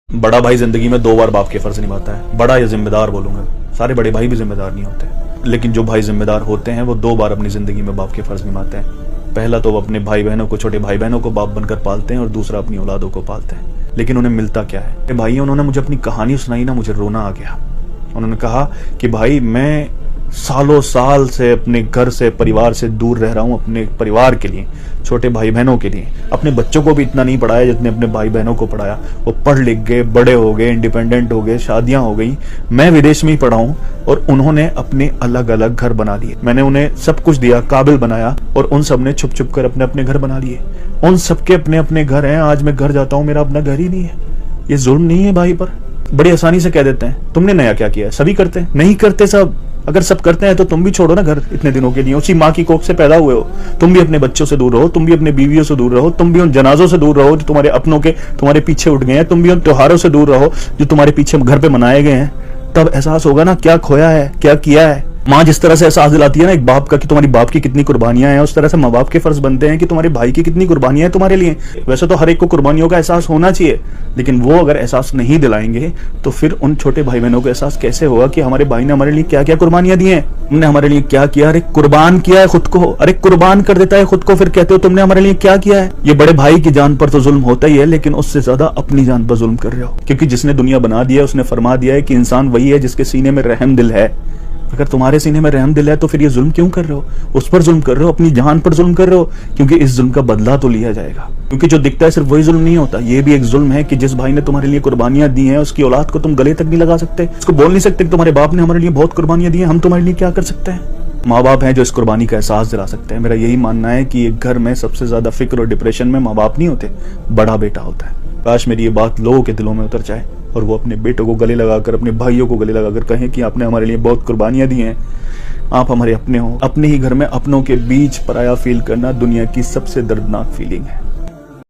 बड़ा भाई जिंदगी में 2 बार बाप के फर्ज निभाता है। बड़ा या जिम्मेदार बोलूंगा, सारे बड़े भाई भी जिम्मेदार नहीं होते, लेकिन जो भाई जिम्मेदार होते हैं वो 2 बार अपनी जिंदगी में बाप के फर्ज निभाते हैं। पहला तो वो अपने भाई बहनों को, छोटे भाई बहनों को बाप बनकर पालते हैं, और दूसरा अपनी औलादों को पालते हैं। लेकिन उन्हें मिलता क्या है? भाई उन्होंने मुझे अपनी कहानी सुनाई ना, मुझे रोना आ गया। उन्होंने कहा कि भाई मैं सालों साल से अपने घर से, परिवार से दूर रह रहा हूँ, अपने परिवार के लिए, छोटे भाई बहनों के लिए। अपने बच्चों को भी इतना नहीं पढ़ाया जितने अपने भाई बहनों को पढ़ाया। वो पढ़ लिख गए, बड़े हो गए, इंडिपेंडेंट हो गए, शादियां हो गई। मैं विदेश में ही पढ़ा हूँ और उन्होंने अपने अलग अलग घर बना लिए। मैंने उन्हें सब कुछ दिया, काबिल बनाया, और उन सब ने छुप छुप कर अपने अपने घर बना लिए। उन सबके अपने अपने घर हैं। आज मैं घर जाता हूँ, मेरा अपना घर ही नहीं है। ये जुल्म नहीं है भाई पर? बड़ी आसानी से कह देते हैं तुमने नया क्या किया है। सभी करते हैं? नहीं करते सब। अगर सब करते हैं तो तुम भी छोड़ो ना घर इतने दिनों के लिए। उसी माँ की कोख से पैदा हुए हो, तुम भी अपने बच्चों से दूर रहो, तुम भी अपने बीवियों से दूर रहो, तुम भी उन जनाजों से दूर रहो जो तुम्हारे अपनों के तुम्हारे पीछे उठ गए हैं, तुम भी उन त्योहारों से दूर रहो जो तुम्हारे पीछे घर पे मनाए गए हैं। तब एहसास होगा ना क्या खोया है, क्या किया है। माँ जिस तरह से एहसास दिलाती है ना एक बाप का कि तुम्हारी बाप की कितनी कुर्बानियां हैं, उस तरह से माँ बाप के फर्ज बनते हैं कि तुम्हारे भाई की कितनी कुर्बानियां हैं तुम्हारे लिए। वैसे तो हर एक को कुर्बानियों का एहसास होना चाहिए, लेकिन वो अगर एहसास नहीं दिलाएंगे तो फिर उन छोटे भाई बहनों को एहसास कैसे होगा कि हमारे भाई ने हमारे लिए क्या क्या कुर्बानियां दी हैं, हमने हमारे लिए क्या किया। अरे कुर्बान किया है खुद को, अरे कुर्बान कर देता है खुद को, फिर कहते हो तुमने हमारे लिए क्या किया है। ये बड़े भाई की जान पर तो जुल्म होता ही है, लेकिन उससे ज्यादा अपनी जान पर जुल्म कर रहे हो, क्योंकि जिसने दुनिया बना दिया है उसने फरमा दिया है कि इंसान वही है जिसके सीने में रहम दिल है। अगर तुम्हारे सीने में रहम दिल है तो फिर ये जुल्म क्यों कर रहे हो? उस पर जुल्म कर रहे हो, अपनी जान पर जुल्म कर रहे हो, क्योंकि इस जुल्म का बदला तो लिया जाएगा। क्योंकि जो दिखता है सिर्फ वही जुल्म नहीं होता, ये भी एक जुल्म है कि जिस भाई ने तुम्हारे लिए कुर्बानियां दी हैं उसकी औलाद को तुम गले तक नहीं लगा सकते, उसको बोल नहीं सकते कि तुम्हारे बाप ने हमारे लिए बहुत कुर्बानियां दी हैं, हम तुम्हारे लिए क्या कर सकते हैं। माँ बाप हैं जो इस कुर्बानी का एहसास दिला सकते हैं। मेरा यही मानना है कि एक घर में सबसे ज्यादा फिक्र और डिप्रेशन में माँ बाप नहीं होते, बड़ा बेटा होता है। काश मेरी ये बात लोगों के दिलों में उतर जाए और वो अपने बेटों को गले लगाकर, अपने भाइयों को गले लगाकर कहें कि आपने हमारे लिए बहुत कुर्बानियां दी हैं, आप हमारे अपने हो। अपने ही घर में अपनों के बीच पराया फील करना दुनिया की सबसे दर्दनाक फीलिंग है।